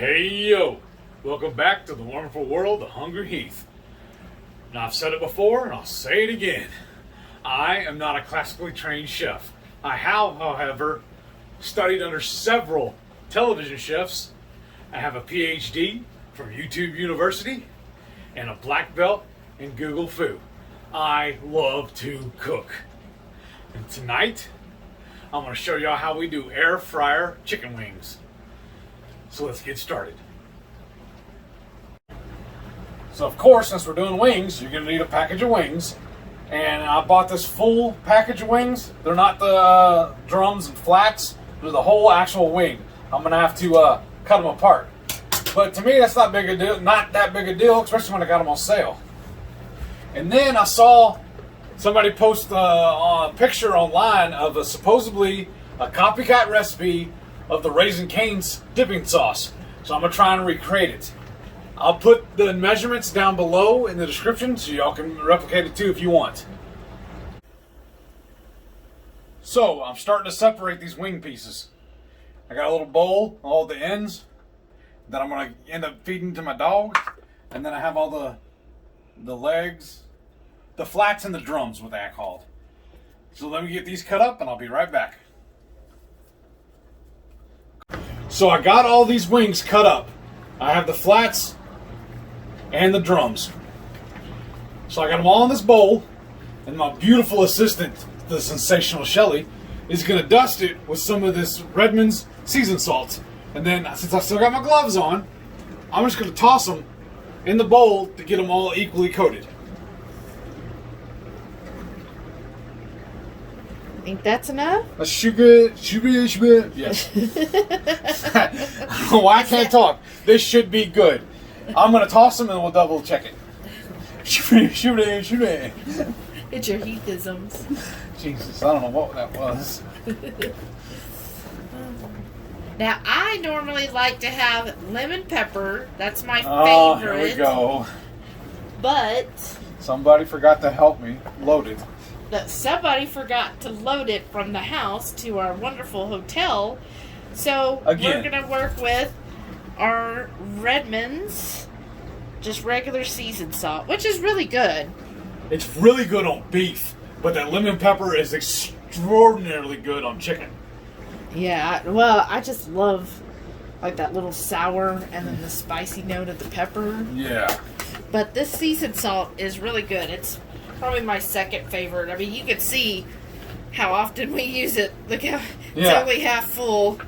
Hey yo, welcome back to the wonderful world of Hungry Heath. Now I've said it before and I'll say it again. I am not a classically trained chef. I have, however, studied under several television chefs. I have a PhD from YouTube University and a black belt in Google Fu. I love to cook. And tonight, I'm going to show y'all how we do air fryer chicken wings. So let's get started. So of course, since we're doing wings, you're going to need a package of wings. And I bought this full package of wings. They're not the drums and flats. They're the whole actual wing. I'm going to have to cut them apart. But to me, that's not big a deal. Not that big a deal, especially when I got them on sale. And then I saw somebody post a picture online of supposedly a copycat recipe of the Raising Cane's dipping sauce. So I'm going to try and recreate it. I'll put the measurements down below in the description so y'all can replicate it too if you want. So I'm starting to separate these wing pieces. I got a little bowl, all the ends, that I'm going to end up feeding to my dog. And then I have all the legs, the flats and the drums, what they're called. So let me get these cut up and I'll be right back. So I got all these wings cut up. I have the flats and the drums. So I got them all in this bowl, and my beautiful assistant, the sensational Shelly, is going to dust it with some of this Redmond's seasoned salt. And then, since I still got my gloves on, I'm just going to toss them in the bowl to get them all equally coated. Think that's enough? Sugar. Yes. I don't know why I can't talk. This should be good. I'm going to toss them and we'll double check it. It's your Heathisms. Jesus, I don't know what that was. Now, I normally like to have lemon pepper. That's my Oh, favorite. here we go. But Somebody forgot to help me load it. somebody forgot to load it from the house to our wonderful hotel. So Again. we're going to work with our Redmond's just regular seasoned salt, which is really good. It's really good on beef, but that lemon pepper is extraordinarily good on chicken. Yeah, well, I just love like that little sour and then the spicy note of the pepper. Yeah. But this seasoned salt is really good. It's probably my second favorite. I mean, you can see how often we use it. Look how it's only half full.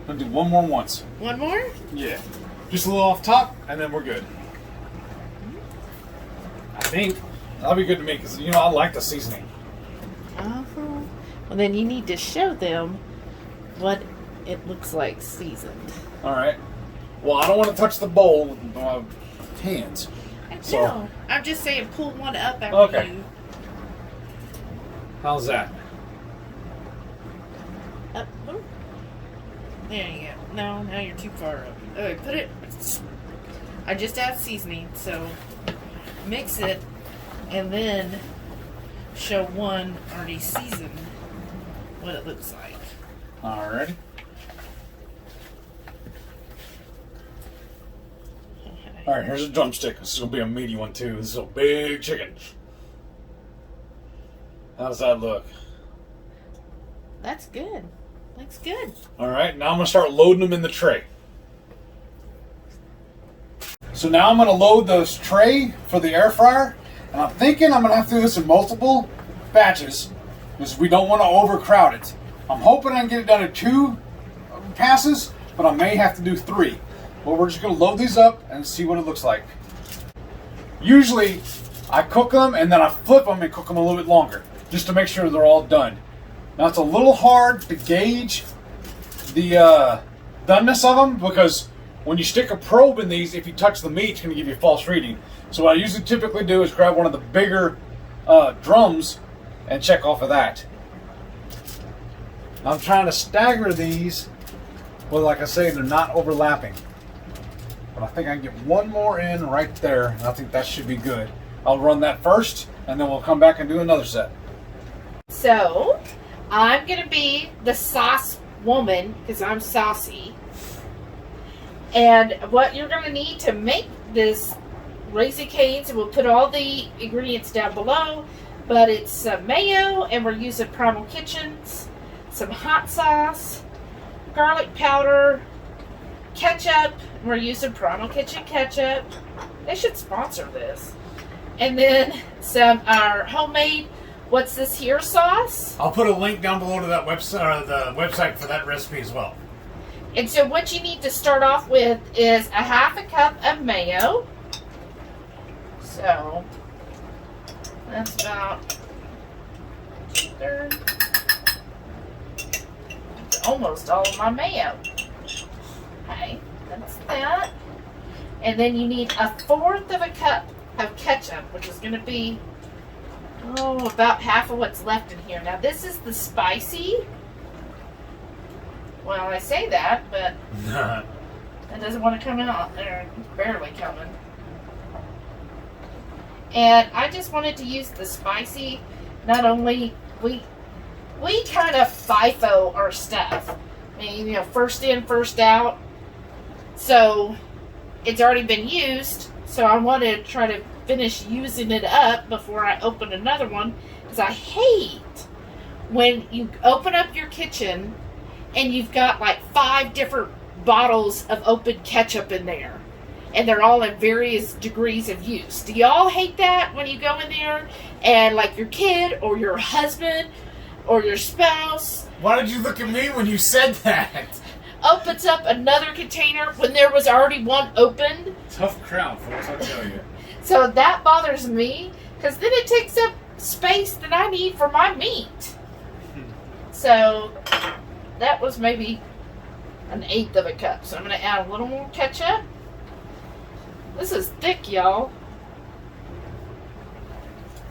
I'll do one more once. One more? Yeah. Just a little off top, and then we're good. I think that'll be good to me because, you know, I like the seasoning. Uh-huh. Well, then you need to show them what it looks like seasoned. All right. Well, I don't want to touch the bowl with my hands. So- No, I'm just saying pull one up after Okay. you. How's that? Up. Oh. There you go. No, now you're too far up. Okay, put it. I just add seasoning, so mix it and then show one already seasoned what it looks like. All righty. All right, here's a drumstick. This is going to be a meaty one, too. This is a big chicken. How does that look? That's good. Looks good. All right, now I'm going to start loading them in the tray. So now I'm going to load this tray for the air fryer. And I'm thinking I'm going to have to do this in multiple batches because we don't want to overcrowd it. I'm hoping I can get it done in 2 passes, but I may have to do 3. But we're just going to load these up and see what it looks like. Usually, I cook them and then I flip them and cook them a little bit longer just to make sure they're all done. Now, it's a little hard to gauge the doneness of them because when you stick a probe in these, if you touch the meat, it's going to give you a false reading. So what I usually typically do is grab one of the bigger drums and check off of that. I'm trying to stagger these, well, like I say, they're not overlapping. But I think I can get one more in right there, and I think that should be good. I'll run that first, and then we'll come back and do another set. So, I'm going to be the sauce woman because I'm saucy. And what you're going to need to make this Raising Cane's, and we'll put all the ingredients down below, but it's some mayo, and we're using Primal Kitchens, some hot sauce, garlic powder, ketchup, we're using Primal Kitchen ketchup. They should sponsor this. And then some our homemade What's This Here sauce. I'll put a link down below to that website, the website for that recipe as well. And so what you need to start off with is a half a cup of mayo. So that's about 2/3. It's almost all of my mayo. Okay, that's that. And then you need 1/4 of a cup of ketchup, which is going to be about half of what's left in here. Now this is the spicy. Well, I say that, but it doesn't want to come out. They're barely coming. And I just wanted to use the spicy. Not only we kind of FIFO our stuff. I mean, first in, first out. So it's already been used. So I want to try to finish using it up before I open another one. Because I hate when you open up your kitchen and you've got like 5 different bottles of open ketchup in there. And they're all in various degrees of use. Do y'all hate that when you go in there and like your kid or your husband or your spouse? Why did you look at me when you said that? Opens up another container when there was already one opened. Tough crowd, folks, I tell you. So that bothers me because then it takes up space that I need for my meat. So that was maybe 1/8 of a cup. So I'm going to add a little more ketchup. This is thick, y'all.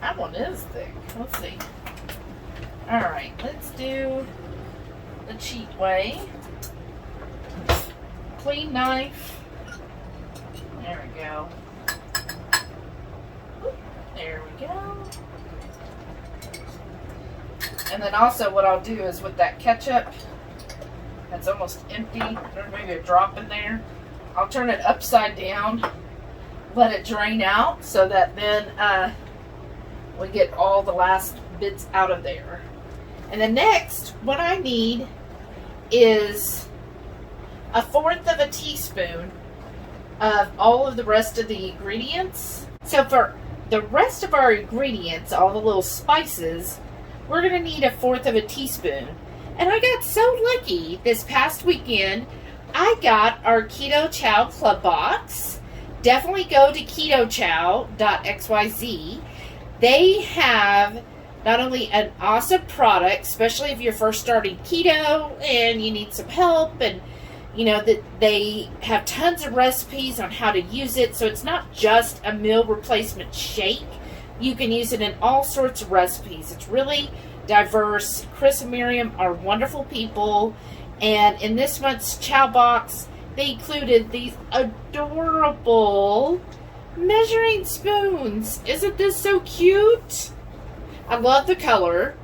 That one is thick. Let's see. Alright, let's do the cheat way. Clean knife. There we go. There we go. And then also what I'll do is with that ketchup, that's almost empty, there's maybe a drop in there, I'll turn it upside down, let it drain out so that then we get all the last bits out of there. And then next, what I need is 1/4 of a teaspoon of all of the rest of the ingredients. So for the rest of our ingredients, all the little spices, we're going to need 1/4 of a teaspoon. And I got so lucky this past weekend, I got our Keto Chow Club Box. Definitely go to ketochow.xyz. They have not only an awesome product, especially if you're first starting keto and you need some help, and that they have tons of recipes on how to use it. So it's not just a meal replacement shake. You can use it in all sorts of recipes. It's really diverse. Chris and Miriam are wonderful people. And in this month's Chow Box, they included these adorable measuring spoons. Isn't this so cute? I love the color.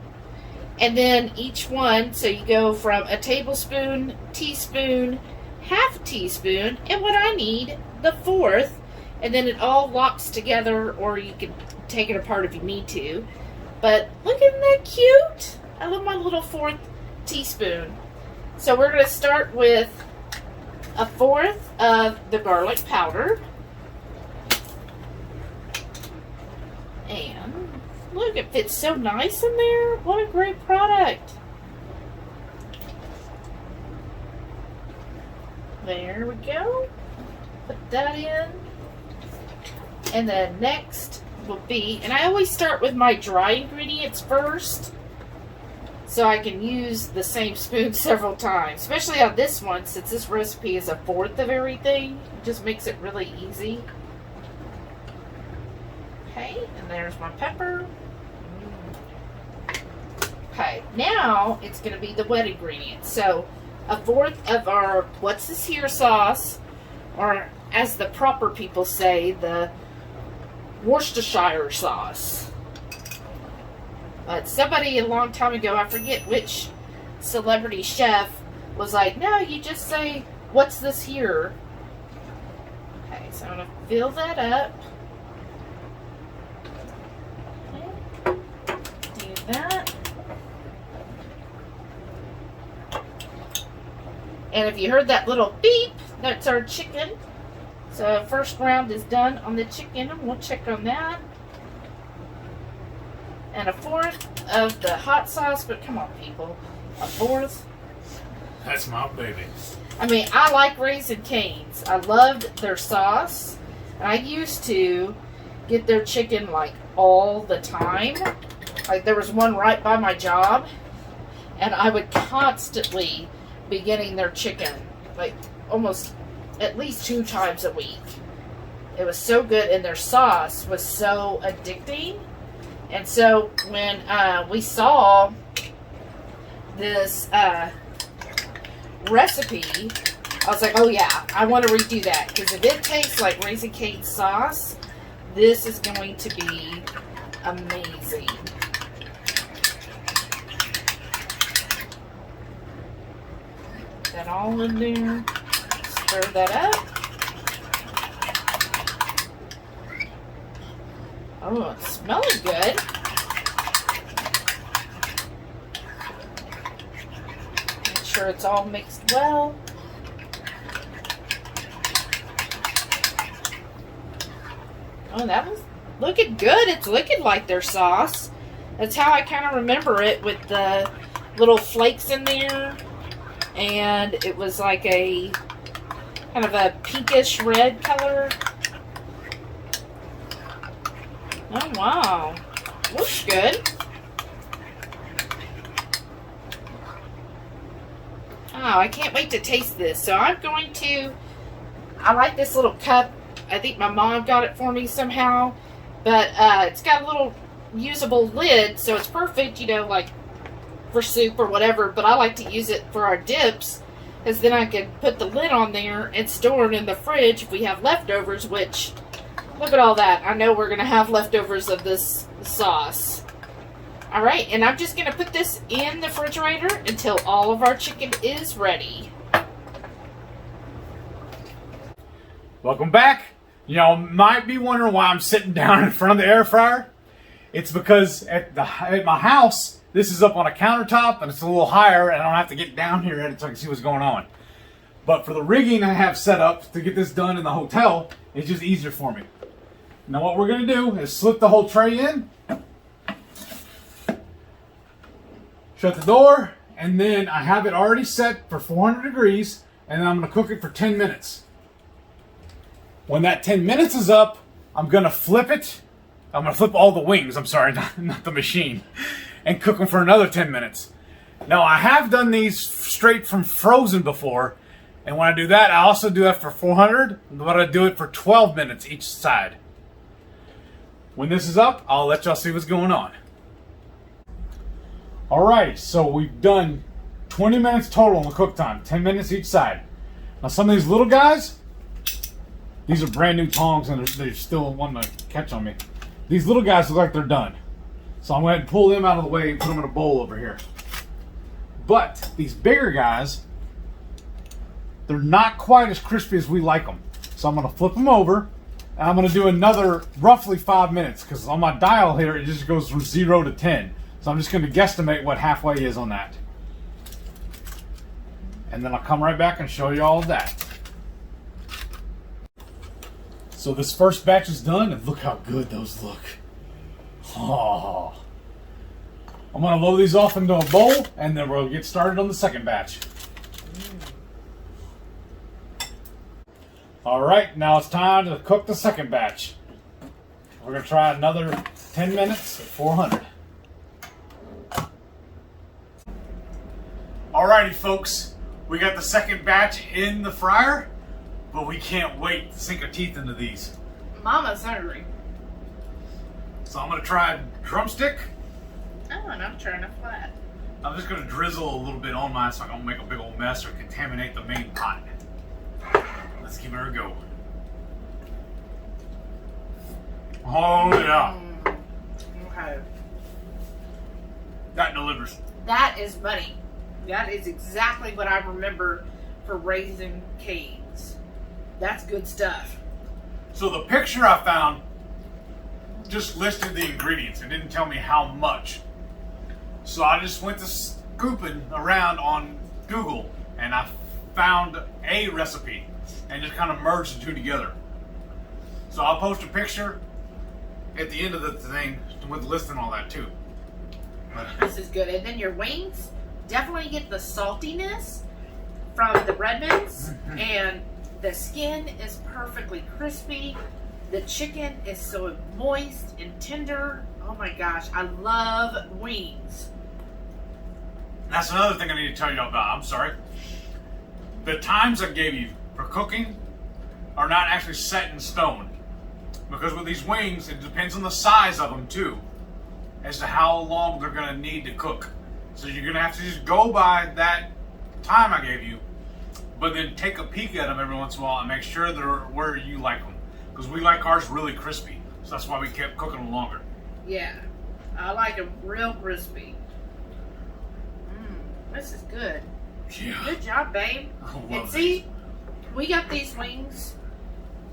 And then each one, so you go from a tablespoon, teaspoon, half a teaspoon, and what I need, the 1/4. And then it all locks together, or you can take it apart if you need to. But look, isn't that cute? I love my little 1/4 teaspoon. So we're going to start with 1/4 of the garlic powder. And look, it fits so nice in there. What a great product. There we go. Put that in. And then next will be, and I always start with my dry ingredients first, so I can use the same spoon several times, especially on this one, since this recipe is 1/4 of everything. It just makes it really easy. Okay, and there's my pepper. Okay, now it's going to be the wet ingredients. So 1/4 of our What's This Here sauce, or as the proper people say, the Worcestershire sauce. But somebody a long time ago, I forget which celebrity chef, was like, no, you just say, what's this here? Okay, so I'm going to fill that up. Okay. Do that. And if you heard that little beep, that's our chicken. So first round is done on the chicken, and we'll check on that. And a fourth of the hot sauce, but come on, people. A fourth. That's my baby. I mean, I like Raising Cane's. I loved their sauce. I used to get their chicken like all the time. Like there was one right by my job, and I would constantly be getting their chicken, like almost at least 2 times a week. It was so good, and their sauce was so addicting. And so when we saw this recipe, I was like, oh yeah, I want to redo that, because if it tastes like Raising Cane's sauce, this is going to be amazing. Put that all in there. Stir that up. Oh, it's smelling good. Make sure it's all mixed well. Oh, that was looking good. It's looking like their sauce. That's how I kind of remember it, with the little flakes in there. And it was like a kind of a pinkish red color. Oh, wow. Looks good. Oh, I can't wait to taste this. So I'm going to, I like this little cup. I think my mom got it for me somehow. But it's got a little usable lid, so it's perfect, you know, like for soup or whatever. But I like to use it for our dips, because then I can put the lid on there and store it in the fridge if we have leftovers, which... Look at all that. I know we're going to have leftovers of this sauce. Alright, and I'm just going to put this in the refrigerator until all of our chicken is ready. Welcome back. You know, might be wondering why I'm sitting down in front of the air fryer. It's because at my house, this is up on a countertop and it's a little higher, and I don't have to get down here at it so I can see what's going on. But for the rigging I have set up to get this done in the hotel, it's just easier for me. Now what we're going to do is slip the whole tray in, shut the door, and then I have it already set for 400 degrees, and then I'm going to cook it for 10 minutes. When that 10 minutes is up, I'm going to flip it. I'm going to flip all the wings, I'm sorry, not the machine, and cook them for another 10 minutes. Now I have done these straight from frozen before, and when I do that, I also do that for 400, but I do it for 12 minutes each side. When this is up, I'll let y'all see what's going on. Alrighty, so we've done 20 minutes total on the cook time, 10 minutes each side. Now some of these little guys, these are brand new tongs and they're still wanting to catch on me. These little guys look like they're done. So I'm going to pull them out of the way and put them in a bowl over here. But these bigger guys, they're not quite as crispy as we like them. So I'm going to flip them over. And I'm going to do another roughly 5 minutes, because on my dial here, it just goes from 0 to 10. So I'm just going to guesstimate what halfway is on that. And then I'll come right back and show you all of that. So this first batch is done, and look how good those look. Oh. I'm going to load these off into a bowl, and then we'll get started on the second batch. Alright, now it's time to cook the second batch. We're going to try another 10 minutes at 400. Alrighty folks, we got the second batch in the fryer, but we can't wait to sink our teeth into these. Mama's hungry. So I'm going to try a drumstick. Oh, and I'm trying to flat. I'm just going to drizzle a little bit on mine so I don't make a big old mess or contaminate the main pot. Let's give her a go. Oh yeah. Okay. That delivers. That is money. That is exactly what I remember for Raising Cane's. That's good stuff. So the picture I found just listed the ingredients. It didn't tell me how much. So I just went to scooping around on Google and I found a recipe and just kind of merged the two together. So I'll post a picture at the end of the thing with the list and all that too. This is good. And then your wings definitely get the saltiness from the Redmonds, and the skin is perfectly crispy. The chicken is so moist and tender. Oh my gosh, I love wings. That's another thing I need to tell you about. I'm sorry. The times I gave you for cooking are not actually set in stone. Because with these wings, it depends on the size of them too, as to how long they're going to need to cook. So you're going to have to just go by that time I gave you, but then take a peek at them every once in a while and make sure they're where you like them. Because we like ours really crispy. So that's why we kept cooking them longer. Yeah, I like them real crispy. This is good. Yeah. Good job, babe. I love And see, we got these wings,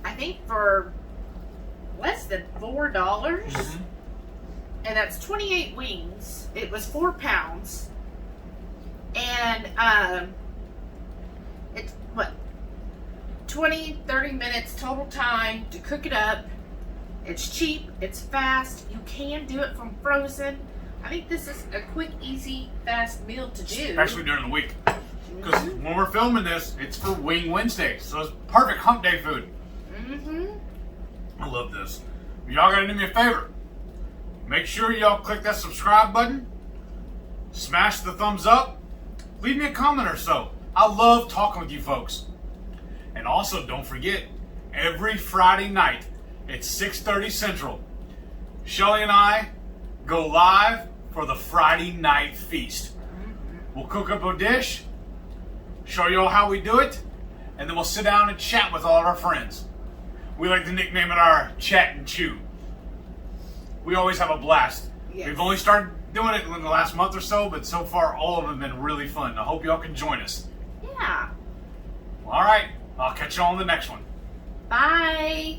I think, for less than $4. Mm-hmm. And that's 28 wings. It was 4 pounds. And it's what, 20-30 minutes total time to cook it up. It's cheap, it's fast, you can do it from frozen. I think this is a quick, easy, fast meal to do. Especially during the week. Because when we're filming this, it's for Wing Wednesday. So it's perfect hump day food. I love this. Y'all gotta do me a favor. Make sure y'all click that subscribe button. Smash the thumbs up. Leave me a comment or so. I love talking with you folks. And also, don't forget, every Friday night at 6:30 Central, Shelly and I go live for the Friday night feast. We'll cook up a dish, show you all how we do it, and then we'll sit down and chat with all of our friends. We like to nickname it our Chat and Chew. We always have a blast. Yes. We've only started doing it in the last month or so, but so far all of them have been really fun. I hope y'all can join us. Yeah. All right, I'll catch you all on the next one. Bye.